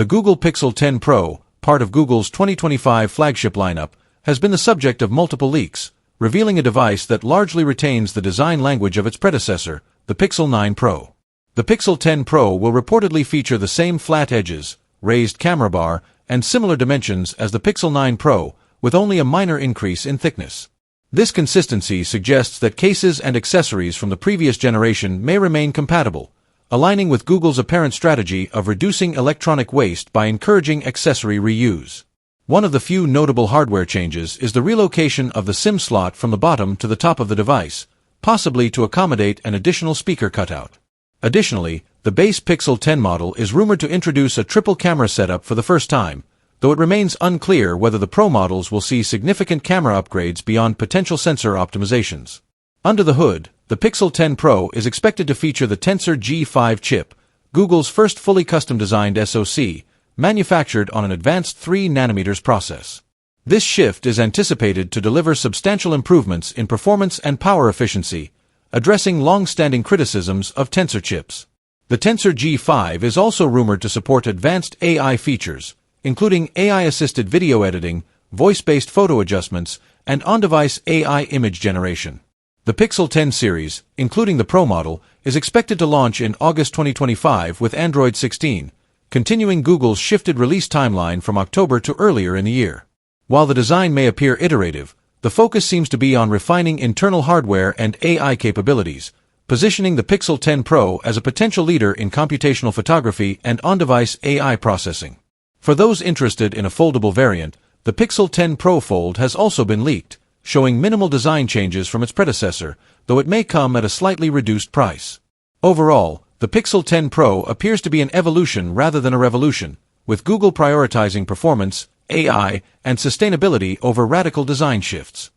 The Google Pixel 10 Pro, part of Google's 2025 flagship lineup, has been the subject of multiple leaks, revealing a device that largely retains the design language of its predecessor, the Pixel 9 Pro. The Pixel 10 Pro will reportedly feature the same flat edges, raised camera bar, and similar dimensions as the Pixel 9 Pro, with only a minor increase in thickness. This consistency suggests that cases and accessories from the previous generation may remain compatible, aligning with Google's apparent strategy of reducing electronic waste by encouraging accessory reuse. One of the few notable hardware changes is the relocation of the SIM slot from the bottom to the top of the device, possibly to accommodate an additional speaker cutout. Additionally, the base Pixel 10 model is rumored to introduce a triple camera setup for the first time, though it remains unclear whether the Pro models will see significant camera upgrades beyond potential sensor optimizations. Under the hood, the Pixel 10 Pro is expected to feature the Tensor G5 chip, Google's first fully custom-designed SoC, manufactured on an advanced 3nm process. This shift is anticipated to deliver substantial improvements in performance and power efficiency, addressing long-standing criticisms of Tensor chips. The Tensor G5 is also rumored to support advanced AI features, including AI-assisted video editing, voice-based photo adjustments, and on-device AI image generation. The Pixel 10 series, including the Pro model, is expected to launch in August 2025 with Android 16, continuing Google's shifted release timeline from October to earlier in the year. While the design may appear iterative, the focus seems to be on refining internal hardware and AI capabilities, positioning the Pixel 10 Pro as a potential leader in computational photography and on-device AI processing. For those interested in a foldable variant, the Pixel 10 Pro Fold has also been leaked, showing minimal design changes from its predecessor, though it may come at a slightly reduced price. Overall, the Pixel 10 Pro appears to be an evolution rather than a revolution, with Google prioritizing performance, AI, and sustainability over radical design shifts.